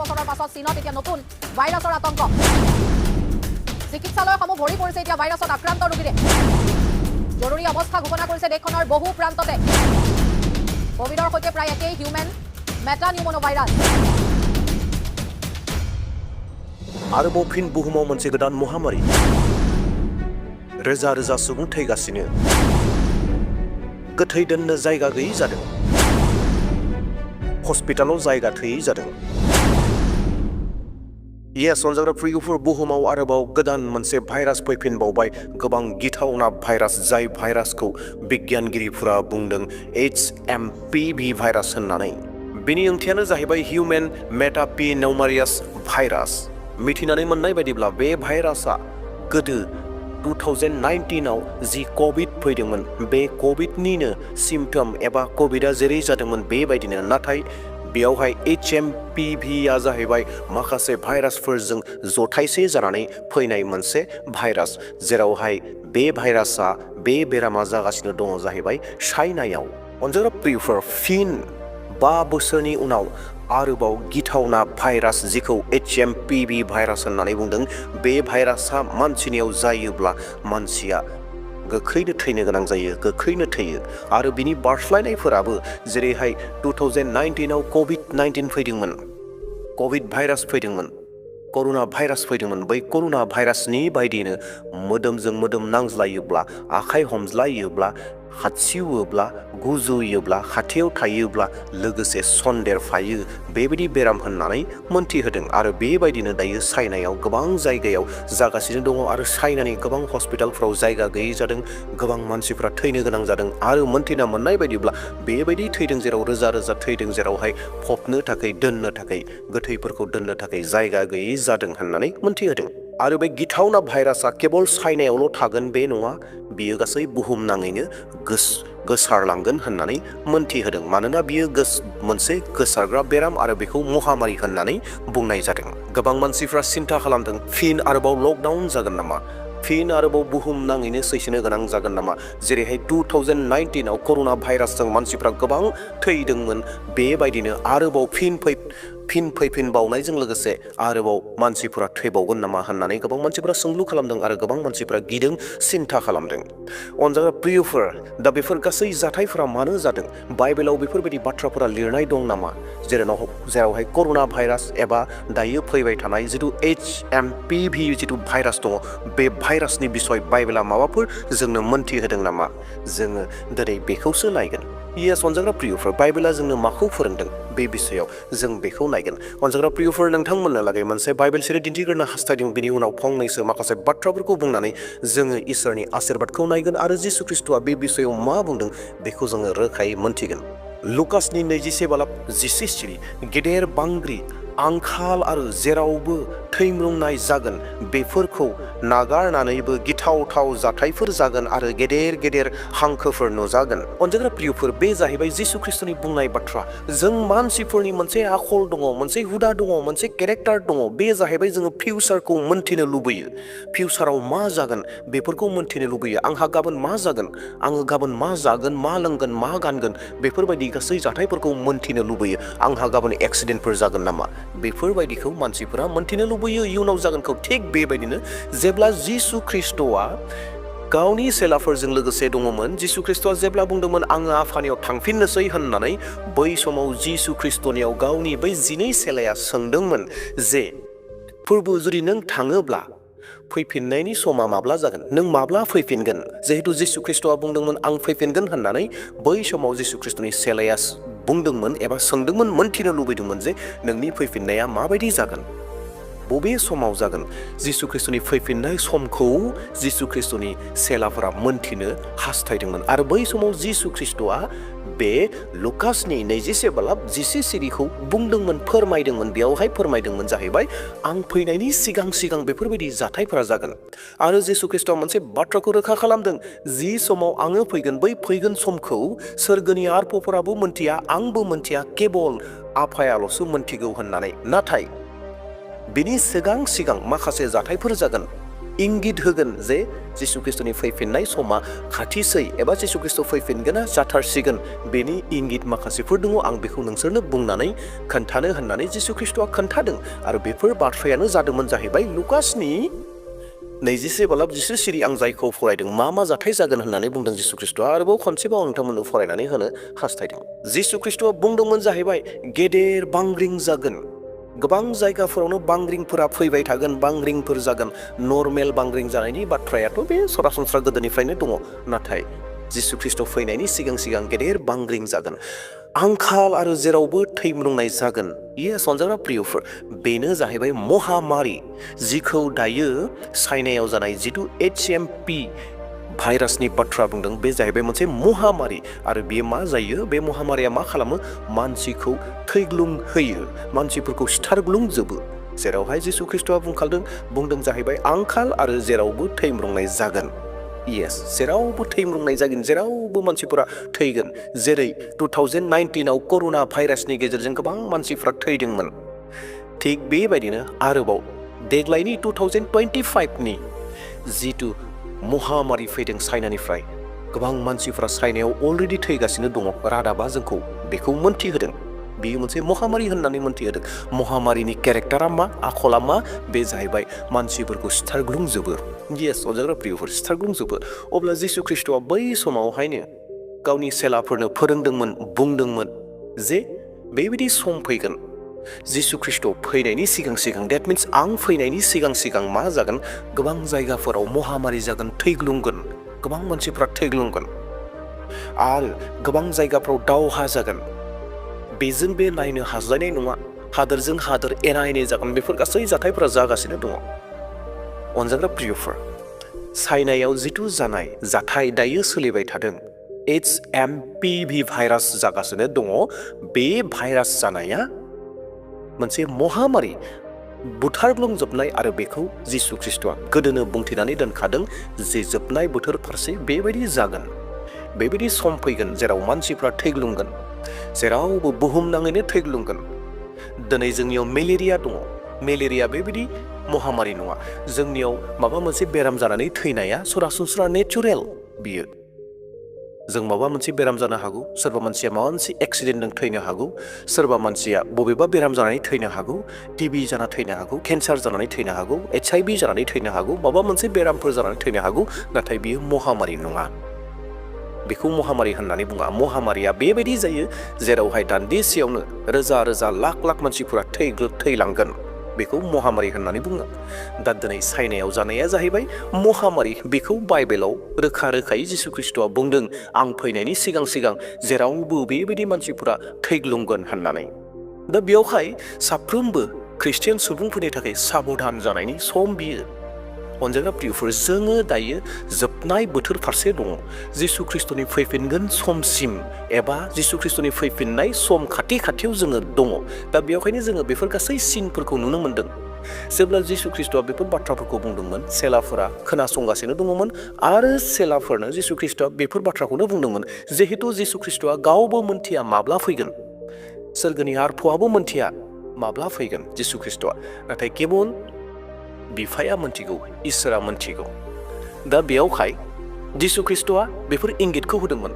বছৰৰ পাছত চীনত এতিয়া নতুন ভাইৰাছৰ আতংক চিকিৎসালয়সমূহ ভৰি পৰিছে এতিয়া ভাইৰাছত আক্ৰান্ত ৰোগীৰে জৰুৰী অৱস্থা ঘোষণা কৰিছে দেশখনৰ বহু প্ৰান্ততে কোভিডৰ সৈতে প্ৰায় একেই হিউমেন মেটানিউম'নো ভাইৰাছ आरोबाव फिन बुहुमाव मोनसे गोदान महामारी रोजा रोजा सुबुं थैगासिनो गोथै दोननो जायगा गैयै जादों हस्पिटालाव जायगा थोयै जादों अनजाग्रा प्रियफोर बुहुमाव आरोबाव गोदान मोनसे भाइरास फैफिनबावबाय गोबां गिथावना भाइरास जाय भाइरासखौ बिगियानगिरिफोरा बुंदों HMPV भाइरास होननानै बेनि ओंथियानो जाहैबाय हिउमेन मेटापिनौमारियास भाइरास मिथिनानै मोननाय बायदिब्ला बे भाइरासआ गोदो 2019 आव जि कोविड फैदोंमोन बे कोविडनिनो सिम्पटम एबा कोविडआ जेरै जादोंमोन बेबायदिनो नाथाय बेयावहाय HMPV आ जाहैबाय माखासे भाइरासफोरजों जथायसे जानानै फैनाय मोनसे भाइरास जेरावहाय बे भाइरासआ बे बेरामा जागासिनो दङ जाहैबाय चाइनायाव अनजाग्रा प्रियफोर फिन 5 बोसोरनि उनाव आरोबाव गिथावना भाइरास जिखौ HMPV भाइरास होननानै बुंदों बे भाइरासआ मानसिनियाव जायोब्ला मानसिया गोख्रैनो थैनो गोनां जायो गोख्रैनो थैयो आरो बिनि बारस्लायनायफोराबो जेरैहाय 2019 आव COVID-19 फैदोंमोन कोविड भाइरास फैदोंमोन करुना भाइरास फैदोंमोन बै करुना भाइरासनि बायदिनो मोदोमजों मोदोम नांज्लायोब्ला आखाइ हमज्लायोब्ला हादसिउयोब्ला गुजुयोब्ला खाथियाव थायोब्ला लोगोसे सन्देरफायो बेबायदि बेराम होननानै मोनथिहोदों आरो बेबायदिनो दायो चाइनायाव गोबां जायगायाव जागासिनो दङ आरो चाइनानि गोबां हस्पिटालफोराव जायगा गैयै जादों गोबां मानसिफ्रा थैनो गोनां जादों आरो मोनथिना मोननाय बायदिब्ला बेबायदि थैदों जेराव रोजा रोजा थैदों जेरावहाय फबनो थाखाय दोननो थाखाय गोथैफोरखौ दोननो थाखाय जायगा गैयै जादों होननानै मोनथिहोदों आरो बे गिथावना भाइरासआ केवल चाइनायावल' थागोन बे नङा बियो गासै बुहुमनाङैनो गोसारलांगोन होननानै मोनथिहोदों मानोना बियो मोनसे गोसारग्रा बेराम आरो बेखौ महामारी होननानै बुंनाय जादों गोबां मानसिफ्रा सिन्था खालामदों फिन आरोबाव लकडाउन जागोन नामा फिन आरोबाव बुहुमनाङैनो सैसोनो गोनां जागोन नामा जेरैहाय 2019 आव करुना भाइरासजों मानसिफ्रा गोबां थैदोंमोन बेबायदिनो आरोबाव फिन फैफिनबावनायजों लोगोसे आरोबाव मानसिफोरा थैबावगोन नामा होननानै गोबां मानसिफोरा सोंलु खालामदों आरो गोबां मानसिफोरा गिदों सिन्था खालामदों अनजाग्रा प्रियफोर दा बेफोर गासै जाथायफोरा मानो जादों बाइबेलाव बेफोरबायदि बाथ्राफोरा लिरनाय दं नामा जेरावहाय करुना भाइरास एबा दायो फैबाय थानाय जिथु HMPV जिथु भाइरास दङ बे भाइरासनि बिसय बाइबेला माबाफोर जोंनो मोनथिहोदों नामा जोङो दिनै बेखौसो नायगोन अनजाग्रा प्रियफोर बाइबेला जोंनो माखौ फोरोंदों बे बिसयाव जों बेखौ नायगोन अनजाग्रा प्रियफोर नोंथांमोननो लागै मोनसे बाइबेल सिरि दिन्थिग्रोनो हास्थायदों बिनि उनाव फंनैसो माखासे बाथ्राफोरखौ बुंनानै जोङो इसोरनि आशीर्बादखौ नायगोन आरो जिसु ख्रिस्ट'आ बे बिसयाव मा बुंदों बेखौ जोङो रोखायै मोनथिगोन लुकासनि 27:14 गेदेर बांग्रि आंखाल आरो जेरावबो थैम्रुंनाय जागोन बेफोरखौ नागारनानैबो गिथावथाव जाथायफोर जागोन आरो गेदेर गेदेर हांखोफोर नुजागोन अनजाग्रा प्रियफोर बे जाहैबाय जिसु ख्रिस्ट'नि बुंनाय बाथ्रा जों मानसिफोरनि मोनसे आखल दङ मोनसे हुदा दङ मोनसे केरेक्टार दङ बे जाहैबाय जोङो फिउचारखौ मोनथिनो लुबैयो फिउचाराव मा जागोन बेफोरखौ मोनथिनो लुबैयो आंहा गाबोन मा जागोन आङो गाबोन मा जागोन मा लोंगोन मा गानगोन बेफोरबायदि गासै जाथायफोरखौ मोनथिनो लुबैयो आंहा गाबोन एक्सिडेन्टफोर जागोन नामा बेफोरबायदिखौ मानसिफोरा मोनथिनो लुबैयो इयुनाव जागोनखौ थिग बेबायदिनो जेब्ला जिसु ख्रिस्ट'आ गावनि सेलाफोरजों लोगोसे दङमोन जिसु ख्रिस्ट'आ जेब्ला बुंदोंमोन आङो आफानियाव थांफिननोसै होननानै बै समाव जिसु ख्रिस्ट'नियाव गावनि बै 12 सेलाया सोंदोंमोन जे प्रभु जुदि नों थाङोब्ला फैफिननायनि समा माब्ला जागोन नों माब्ला फैफिनगोन जिहेतु जिसु ख्रिस्ट'आ बुंदोंमोन आं फैफिनगोन होननानै बै समाव जिसु ख्रिस्ट'नि सेलाया बुंदोंमोन एबा सोंदोंमोन मोनथिनो लुबैदोंमोन जे नोंनि फैफिननाया माबायदि जागोन बबे समाव जागोन जिसु ख्रिस्ट'नि फैफिननाय समखौ जिसु ख्रिस्ट'नि सेलाफोरा मोनथिनो हास्थायदोंमोन आरो बै समाव जिसु ख्रिस्ट'आ बे लुकासनि 27:14 सिरिखौ बुंदोंमोन फोरमायदोंमोन बेयावहाय फोरमायदोंमोन जाहैबाय आं फैनायनि सिगां बेफोरबायदि जाथायफोरा जागोन आरो जिसु ख्रिस्ट'आ मोनसे बाथ्राखौ रोखा खालामदों जि समाव आङो फैगोन बै फैगोन समखौ सोरगोनि आरफोराबो मोनथिया आंबो मोनथिया केबल आफायाल'सो मोनथिगौ होननानै नाथाय बिनि सिगां माखासे जाथायफोर जागोन इंगित होगोन जे जिसु ख्रिस्टनि फैफिननाय समा खाथिसै एबा जिसु ख्रिस्ट फैफिनगोना जाथारसिगोन बेनि इंगित माखासेफोर दङ आं बेखौ नोंसोरनो बुंनानै खोन्थानो होननानै जिसु ख्रिस्टआ खोन्थादों आरो बेफोर बाथ्रायानो जादोंमोन जाहैबाय लुकासनि 27:10 सिरि आं जायखौ फरायदों मा जाथाय जागोन होननानै बुंदों जिसु ख्रिस्टआ आरोबाव खनसेबाव नोंथांमोननो फरायनानै होनो हास्थायदों जिसु ख्रिस्टआ बुंदोंमोन जाहैबाय गेदेर बांग्रिं जागोन गोबां जायगाफोरावनो बांग्रिंफोरा फैबाय थागोन बांग्रिंफोर जागोन नर्मेल बांग्रिं जानायनि बाथ्रायाथ' बे सरासनस्रा गोदोनिफ्रायनो दङ नाथाय जिसु ख्रिस्ट फैनायनि सिगां सिगां गेदेर बांग्रिं जागोन आंखाल आरो जेरावबो थैम्रुंनाय जागोन येस अनजाग्रा प्रियफोर बेनो जाहैबाय महामारी जिखौ दायो चाइनायाव जानाय जिथु HMPV भाइरासनि बाथ्रा बुंदों बे जाहैबाय मोनसे महामारी आरो बेयो मा जायो बे महामारिया मा खालामो मानसिखौ थैग्लुं होयो मानसिफोरखौ सिथारग्लुंजोबो जेरावहाय जिसु ख्रिस्टआ बुंदों जाहैबाय आंखाल आरो जेरावबो थैम्रुंनाय जागोन येस जेरावबो थैम्रुंनाय जागोन जेरावबो मानसिफोरा थैगोन जेरै 2019 आव कर'ना भाइरासनि गेजेरजों गोबां मानसिफ्रा थैदोंमोन थिग बेबायदिनो आरोबाव देग्लायनि 2025 नि जिथु महामारी फैदों चाइनानिफ्राय गोबां मानसिफ्रा चाइनायाव अलरेडि थैगासिनो दङ रादाबा जोंखौ बेखौ मोन्थिहोदों बेयो मोनसे महामारी होननानै मोन्थिहोदों महामारीनि केरेक्टारा मा आखला मा बे जाहैबाय मानसिफोरखौ सिथारग्लुंजोबो येस अनजाग्रा प्रियफोर सिथारग्लुंजोबो अब्ला जिसु ख्रिस्टआ बै समावहायनो गावनि सेलाफोरनो फोरोंदोंमोन बुंदोंमोन जे बेबायदि सम फैगोन जिसु ख्रिस्ट फैनायनि सिगां सिगां डेट मिन्स आं फैनायनि सिगां सिगां मा जागोन गोबां जायगाफोराव महामारी जागोन थैग्लुंगोन गोबां मानसिफ्रा थैग्लुंगोन आरो गोबां जायगाफ्राव दावहा जागोन बेजों बे नायनो हाज्लायनाय नङा हादोरजों हादोर एना एनि जागोन बेफोर गासै जाथायफोरा जागासिनो दङ अनजाग्रा प्रियफोर चाइनायाव जिथु जानाय जाथाय दायो सोलिबाय थादों HMPV भाइरास जागासिनो दङ बे भाइरास जानाया मोनसे महामारी बुथारग्लुंजोबनाय आरो बेखौ जिसु ख्रिस्टआ गोदोनो बुंथिनानै दोनखादों जे जोबनाय बोथोर फारसे बेबायदि जागोन बेबायदि सम फैगोन जेराव मानसिफ्रा थैग्लुंगोन जेरावबो बुहुमनाङैनो थैग्लुंगोन दिनै जोंनियाव मेलेरिया दङ मेलेरिया बेबायदि महामारी नङा जोंनियाव माबा मोनसे बेराम जानानै थैनाया सरासनस्रा नेचुरेल बियो जों माबा मोनसे बेराम जानो हागौ सोरबा मानसिया माबा मोनसे एक्सिडेन्टजों थैनो हागौ सोरबा मानसिया बबेबा बेराम जानानै थैनो हागौ टिबि जाना थैनो हागौ केन्सार जानानै थैनो हागौ HIV जानानै थैनो हागौ माबा मोनसे बेरामफोर जानानै थैनो हागौ नाथाय बियो महामारी नङा बेखौ महामारी होननानै बुङा महामारिया बेबायदि जायो जेरावहाय दान्दिसेयावनो रोजा रोजा लाख लाख मानसिफोरा थैलांगोन बेखौ महामारी होननानै बुङो दा दिनै चाइनायाव जानाया जाहैबाय महामारी बेखौ बाइबेलाव रोखा रोखायै जिसु ख्रिस्टआ बुंदों आं फैनायनि सिगां सिगां जेरावबो बेबायदि मानसिफोरा थैग्लुंगोन होननानै दा बेयावहाय साफ्रोमबो ख्रिस्टियान सुबुंफोरनि थाखाय साबधान जानायनि सम बियो अनजाग्रा प्रियफोर जोङो दायो जोबनाय बोथोर फारसे दङ जिसु ख्रिस्टनि फैफिनगोन समसिम एबा जिसु ख्रिस्टनि फैफिननाय सम खाथियाव जोङो दङ दा बेयावहायनो जोङो बेफोर गासै सिनफोरखौ नुनो मोन्दों जेब्ला जिसु ख्रिस्टआ बेफोर बाथ्राफोरखौ बुंदोंमोन सेलाफोरा खोनासंगासिनो दङमोन आरो सेलाफोरनो जिसु ख्रिस्टआ बेफोर बाथ्राखौनो बुंदोंमोन जिहेतु जिसु ख्रिस्टआ गावबो मोन्थिया माब्ला फैगोन सोरगोनि आरफ'आबो मोन्थिया माब्ला फैगोन जिसु ख्रिस्टआ नाथाय केवल बिफाया मोन्थिगौ इसोरा मोन्थिगौ दा बेयावहाय जिसु ख्रिस्टआ बेफोर इंगितखौ होदोंमोन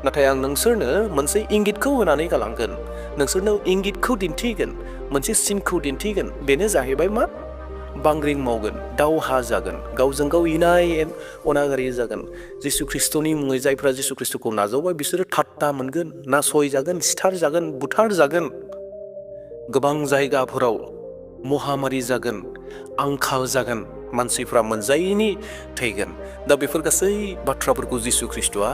नाथाय आं नोंसोरनो मोनसे इंगितखौ होनानै गालांगोन नोंसोरनो इंगितखौ दिन्थिगोन मोनसे सिनखौ दिन्थिगोन बेनो जाहैबाय मा बांग्रिं मावगोन दावहा जागोन गावजों गाव इनाय अनागारि जागोन जिसु ख्रिस्टनि मुङै जायफ्रा जिसु ख्रिस्टखौ नाजावबाय बिसोरो ठाट्टा मोनगोन नासय जागोन सिथार जागोन बुथार जागोन गोबां जायगाफोराव महामारी जागोन आंखाल जागोन मानसिफ्रा मोनजायैनि थैगोन दा बेफोर गासै बाथ्राफोरखौ जिसु ख्रिस्टआ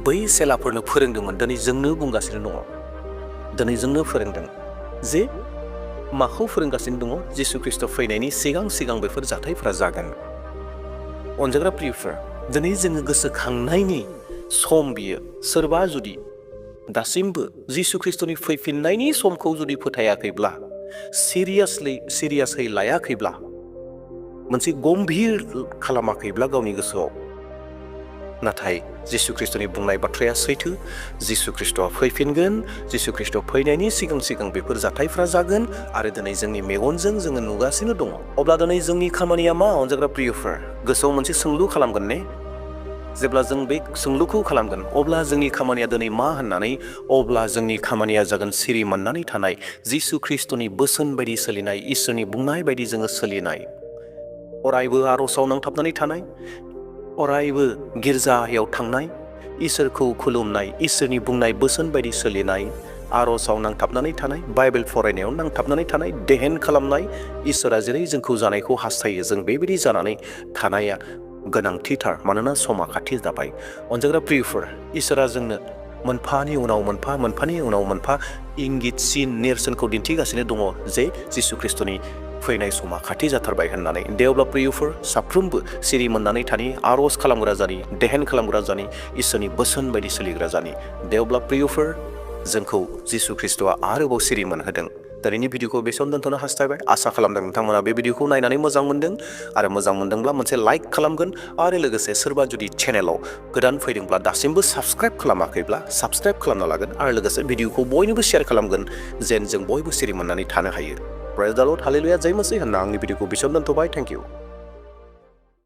बै सेलाफोरनो फोरोंदोंमोन दिनै जोंनो बुंगासिनो दङ दिनै जोंनो फोरोंदों जे माखौ फोरोंगासिनो दङ जिसु ख्रिस्ट फैनायनि सिगां सिगां बेफोर जाथायफोरा जागोन अनजाग्रा प्रियफोर दिनै जोङो गोसोखांनायनि सम बियो सोरबा जुदि दासिमबो जिसु ख्रिस्टनि फैफिननायनि समखौ जुदि फोथायाखैब्ला सिरियासै लायाखैब्ला मोनसे गम्भीर खालामाखैब्ला गावनि गोसोआव नाथाय जिसु ख्रिस्ट'नि बुंनाय बाथ्राया सैथो जिसु ख्रिस्ट'आ फैफिनगोन जिसु ख्रिस्ट' फैनायनि सिगां सिगां बेफोर जाथायफ्रा जागोन आरो दिनै जोंनि मेगनजों जोङो नुगासिनो दङ अब्ला दिनै जोंनि खामानिया मा अनजाग्रा प्रियफोर गोसोआव मोनसे सोंलु खालामगोन ने जेब्ला जों बे सोंलुखौ खालामगोन अब्ला जोंनि खामानिया दिनै मा होननानै अब्ला जोंनि खामानिया जागोन सिरि मोननानै थानाय जिसु ख्रिस्ट'नि बोसोन बायदि सोलिनाय इसोरनि बुंनाय बायदि जोङो सोलिनाय अरायबो आर'जआव नांथाबनानै थानाय अरायबो गिर्जायाव थांनाय इसोरखौ खुलुमनाय इसोरनि बुंनाय बोसोन बायदि सोलिनाय आर'जआव नांथाबनानै थानाय बाइबेल फरायनायाव नांथाबनानै थानाय देहेन खालामनाय इसोरा जेरै जोंखौ जानायखौ हास्थायो जों बेबायदि जानानै थानाया गोनांथिथार मानोना समा खाथि जाबाय अनजाग्रा प्रियफोर इसोरा जोंनो मोनफानि उनाव मोनफा इंगितसिन नेरसोनखौ दिन्थिगासिनो दङ जे जिसु ख्रिस्ट'नि फैनाय समा खाथि जाथारबाय होननानै देवब्ला प्रियफोर साफ्रोमबो सिरि मोननानै थानि आर'ज खालामग्रा जानि देहेन खालामग्रा जानि इसोरनि बोसोन बायदि सोलिग्रा जानि देवब्ला प्रियफोर जोंखौ जिसु ख्रिस्ट'आ आरोबाव सिरि मोनहोदों दिनैनि भिडिअखौ बेसेयावनो दोनथ'नो हास्थायबाय आसा खालामदों नोंथांमोना बे भिडिअखौ नायनानै मोजां मोनदों आरो मोजां मोनदोंब्ला मोनसे लाइक खालामगोन आरो लोगोसे सोरबा जुदि चेनेलाव गोदान फैदोंब्ला दासिमबो साबस्क्राइब खालामाखैब्ला साबस्क्राइब खालामना लागोन आरो लोगोसे भिडिअखौ बयनोबो शेयार खालामगोन जेन जों बयबो सिरि मोननानै थानो हायो प्रेज द लर्ड हालेलुया जय मसीह होनना आंनि भिडिअखौ बेसेयावनो दोनथ'बाय थेंक इउ